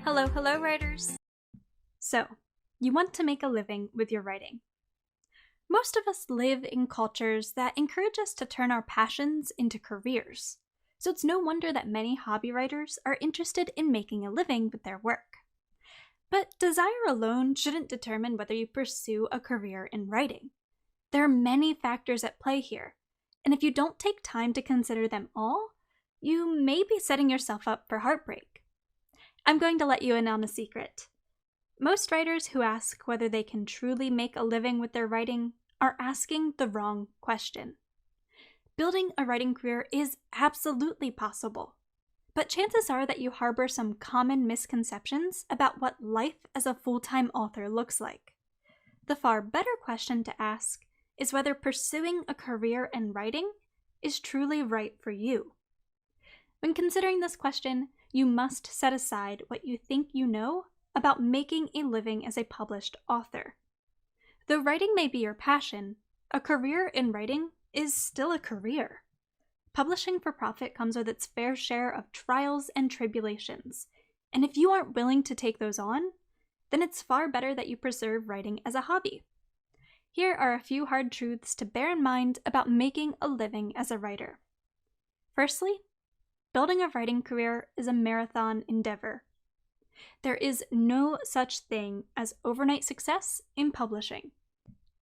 Hello, writers! So, you want to make a living with your writing. Most of us live in cultures that encourage us to turn our passions into careers, so it's no wonder that many hobby writers are interested in making a living with their work. But desire alone shouldn't determine whether you pursue a career in writing. There are many factors at play here, and if you don't take time to consider them all, you may be setting yourself up for heartbreak. I'm going to let you in on a secret. Most writers who ask whether they can truly make a living with their writing are asking the wrong question. Building a writing career is absolutely possible, but chances are that you harbor some common misconceptions about what life as a full-time author looks like. The far better question to ask is whether pursuing a career in writing is truly right for you. When considering this question, you must set aside what you think you know about making a living as a published author. Though writing may be your passion, a career in writing is still a career. Publishing for profit comes with its fair share of trials and tribulations, and if you aren't willing to take those on, then it's far better that you preserve writing as a hobby. Here are a few hard truths to bear in mind about making a living as a writer. Firstly, building a writing career is a marathon endeavor. There is no such thing as overnight success in publishing.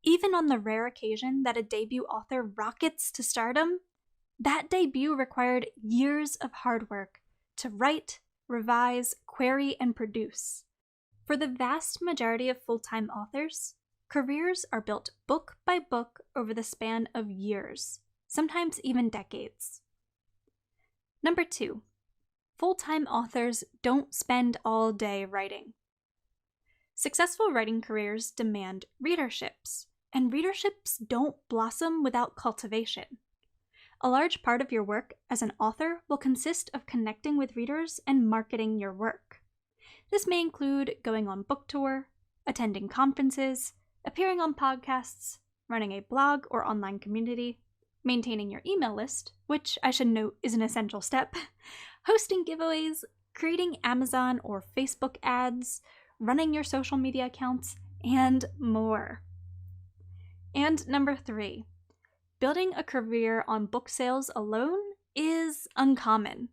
Even on the rare occasion that a debut author rockets to stardom, that debut required years of hard work to write, revise, query, and produce. For the vast majority of full-time authors, careers are built book by book over the span of years, sometimes even decades. Number 2, full-time authors don't spend all day writing. Successful writing careers demand readerships, and readerships don't blossom without cultivation. A large part of your work as an author will consist of connecting with readers and marketing your work. This may include going on book tour, attending conferences, appearing on podcasts, running a blog or online community, maintaining your email list, which I should note is an essential step, hosting giveaways, creating Amazon or Facebook ads, running your social media accounts, and more. And number 3, building a career on book sales alone is uncommon.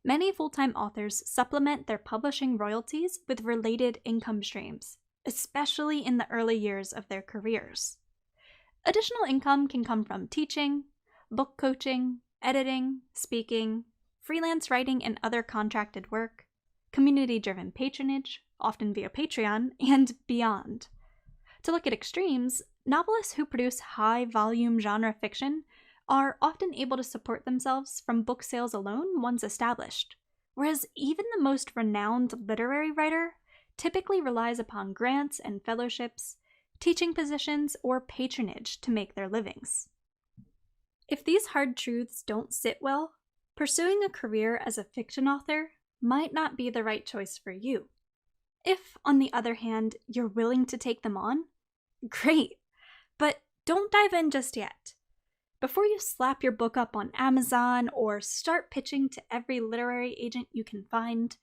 Many full-time authors supplement their publishing royalties with related income streams, especially in the early years of their careers. Additional income can come from teaching, book coaching, editing, speaking, freelance writing and other contracted work, community-driven patronage, often via Patreon, and beyond. To look at extremes, novelists who produce high-volume genre fiction are often able to support themselves from book sales alone once established, whereas even the most renowned literary writer typically relies upon grants and fellowships, teaching positions, or patronage to make their livings. If these hard truths don't sit well, pursuing a career as a fiction author might not be the right choice for you. If, on the other hand, you're willing to take them on, great, but don't dive in just yet. Before you slap your book up on Amazon or start pitching to every literary agent you can find,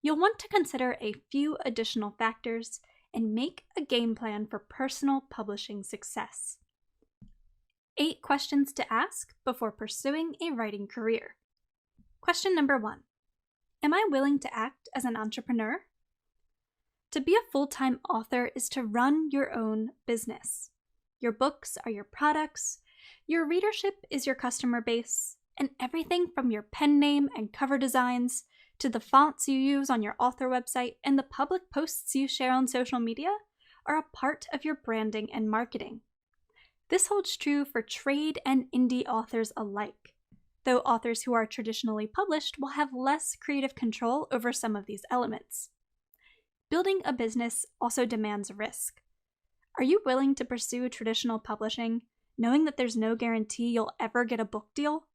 you'll want to consider a few additional factors and make a game plan for personal publishing success. 8 questions to ask before pursuing a writing career. Question number 1. Am I willing to act as an entrepreneur? To be a full-time author is to run your own business. Your books are your products, your readership is your customer base, and everything from your pen name and cover designs to the fonts you use on your author website and the public posts you share on social media are a part of your branding and marketing. This holds true for trade and indie authors alike, though authors who are traditionally published will have less creative control over some of these elements. Building a business also demands risk. Are you willing to pursue traditional publishing, knowing that there's no guarantee you'll ever get a book deal?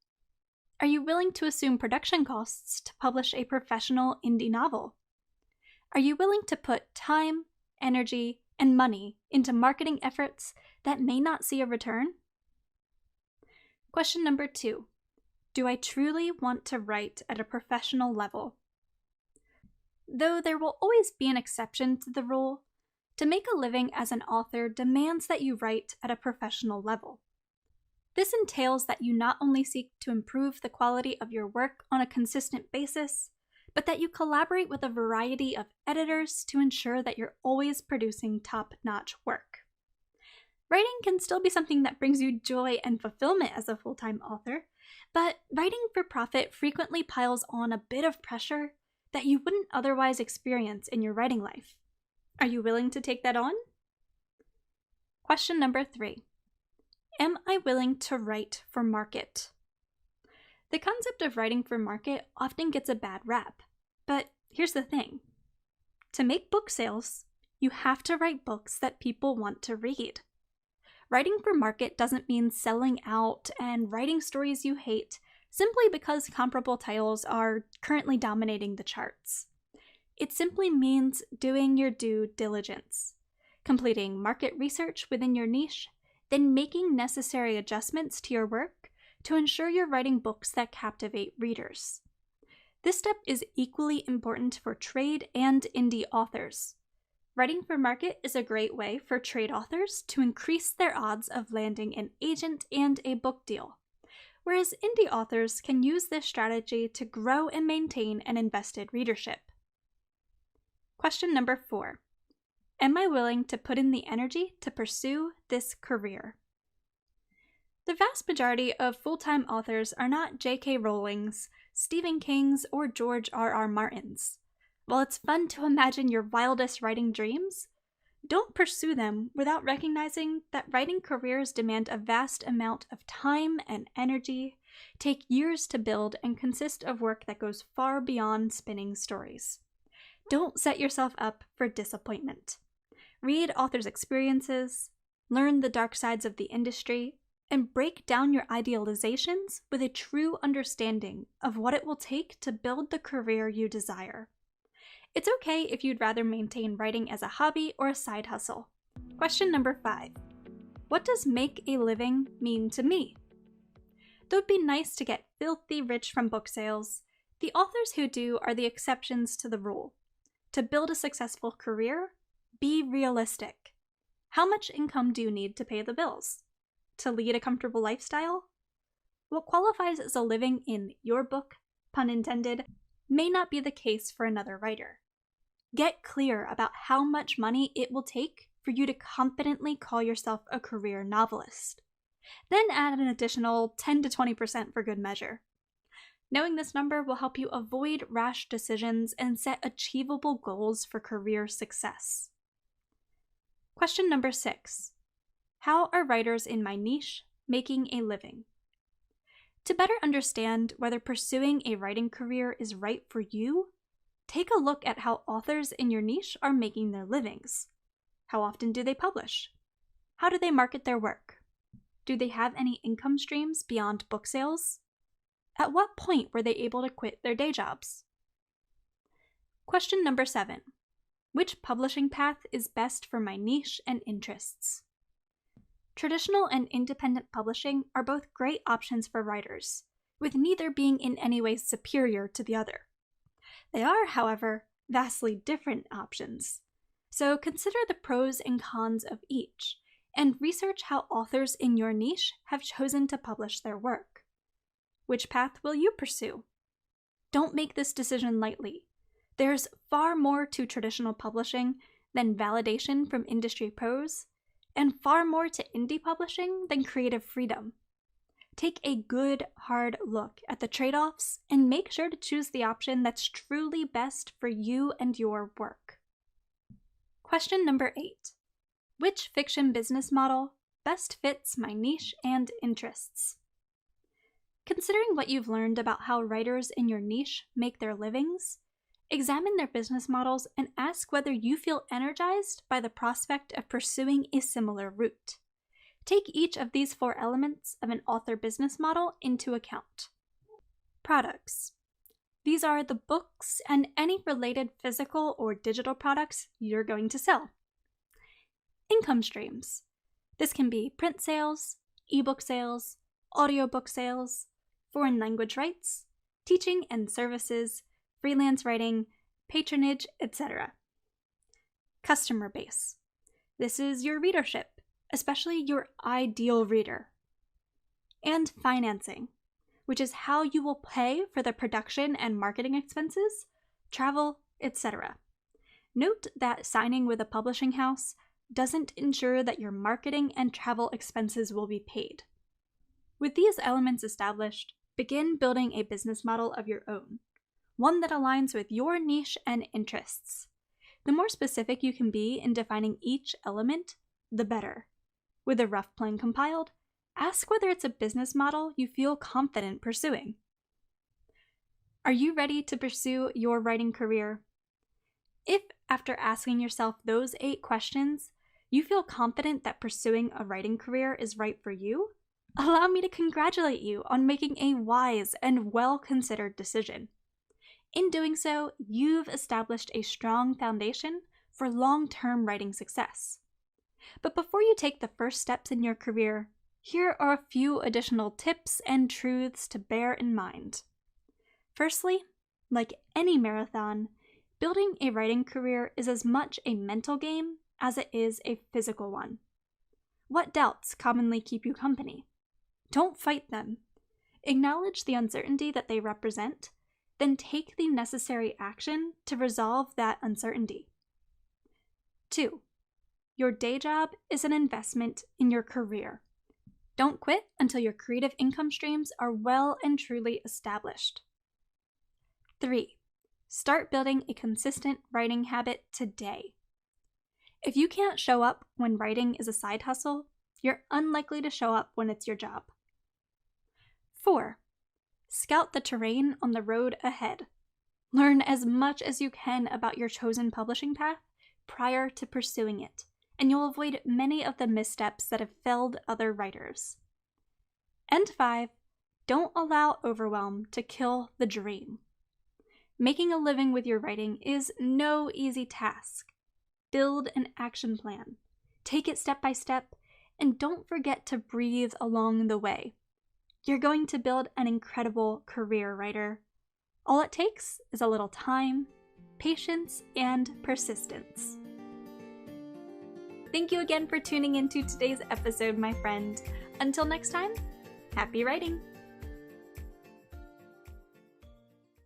Are you willing to assume production costs to publish a professional indie novel? Are you willing to put time, energy, and money into marketing efforts that may not see a return? Question number 2. Do I truly want to write at a professional level? though there will always be an exception to the rule. To make a living as an author demands that you write at a professional level. This entails that you not only seek to improve the quality of your work on a consistent basis, but that you collaborate with a variety of editors to ensure that you're always producing top-notch work. Writing can still be something that brings you joy and fulfillment as a full-time author, but writing for profit frequently piles on a bit of pressure that you wouldn't otherwise experience in your writing life. Are you willing to take that on? Question number 3. Am I willing to write for market? The concept of writing for market often gets a bad rap, but here's the thing. To make book sales, you have to write books that people want to read. Writing for market doesn't mean selling out and writing stories you hate simply because comparable titles are currently dominating the charts. It simply means doing your due diligence, completing market research within your niche, then making necessary adjustments to your work to ensure you're writing books that captivate readers. This step is equally important for trade and indie authors. Writing for market is a great way for trade authors to increase their odds of landing an agent and a book deal, whereas indie authors can use this strategy to grow and maintain an invested readership. Question number 4. Am I willing to put in the energy to pursue this career? The vast majority of full-time authors are not J.K. Rowlings, Stephen Kings, or George R.R. Martins. While it's fun to imagine your wildest writing dreams, don't pursue them without recognizing that writing careers demand a vast amount of time and energy, take years to build, and consist of work that goes far beyond spinning stories. Don't set yourself up for disappointment. Read authors' experiences, learn the dark sides of the industry, and break down your idealizations with a true understanding of what it will take to build the career you desire. It's okay if you'd rather maintain writing as a hobby or a side hustle. Question number 5. What does make a living mean to me? Though it'd be nice to get filthy rich from book sales, the authors who do are the exceptions to the rule. To build a successful career, be realistic. How much income do you need to pay the bills? To lead a comfortable lifestyle? What qualifies as a living in your book, pun intended, may not be the case for another writer. Get clear about how much money it will take for you to confidently call yourself a career novelist. Then add an additional 10 to 20% for good measure. Knowing this number will help you avoid rash decisions and set achievable goals for career success. Question number 6. How are writers in my niche making a living? To better understand whether pursuing a writing career is right for you, take a look at how authors in your niche are making their livings. How often do they publish? How do they market their work? Do they have any income streams beyond book sales? At what point were they able to quit their day jobs? Question number 7. Which publishing path is best for my niche and interests? Traditional and independent publishing are both great options for writers, with neither being in any way superior to the other. They are, however, vastly different options. So consider the pros and cons of each, and research how authors in your niche have chosen to publish their work. Which path will you pursue? Don't make this decision lightly. There's far more to traditional publishing than validation from industry pros, and far more to indie publishing than creative freedom. Take a good, hard look at the trade-offs and make sure to choose the option that's truly best for you and your work. Question number 8. Which fiction business model best fits my niche and interests? Considering what you've learned about how writers in your niche make their livings, examine their business models and ask whether you feel energized by the prospect of pursuing a similar route. Take each of these 4 elements of an author business model into account. Products. These are the books and any related physical or digital products you're going to sell. Income streams. This can be print sales, ebook sales, audiobook sales, foreign language rights, teaching and services, freelance writing, patronage, etc. Customer base. This is your readership, especially your ideal reader. And financing, which is how you will pay for the production and marketing expenses, travel, etc. Note that signing with a publishing house doesn't ensure that your marketing and travel expenses will be paid. With these elements established, begin building a business model of your own, one that aligns with your niche and interests. The more specific you can be in defining each element, the better. With a rough plan compiled, ask whether it's a business model you feel confident pursuing. Are you ready to pursue your writing career? If, after asking yourself those 8 questions, you feel confident that pursuing a writing career is right for you, allow me to congratulate you on making a wise and well-considered decision. In doing so, you've established a strong foundation for long-term writing success. But before you take the first steps in your career, here are a few additional tips and truths to bear in mind. Firstly, like any marathon, building a writing career is as much a mental game as it is a physical one. What doubts commonly keep you company? Don't fight them. Acknowledge the uncertainty that they represent, then take the necessary action to resolve that uncertainty. 2. Your day job is an investment in your career. Don't quit until your creative income streams are well and truly established. 3. Start building a consistent writing habit today. If you can't show up when writing is a side hustle, you're unlikely to show up when it's your job. 4. Scout the terrain on the road ahead. Learn as much as you can about your chosen publishing path prior to pursuing it, and you'll avoid many of the missteps that have felled other writers. And 5. Don't allow overwhelm to kill the dream. Making a living with your writing is no easy task. Build an action plan. Take it step by step, and don't forget to breathe along the way. You're going to build an incredible career writer. All it takes is a little time, patience, and persistence. Thank you again for tuning into today's episode, my friend. Until next time, happy writing!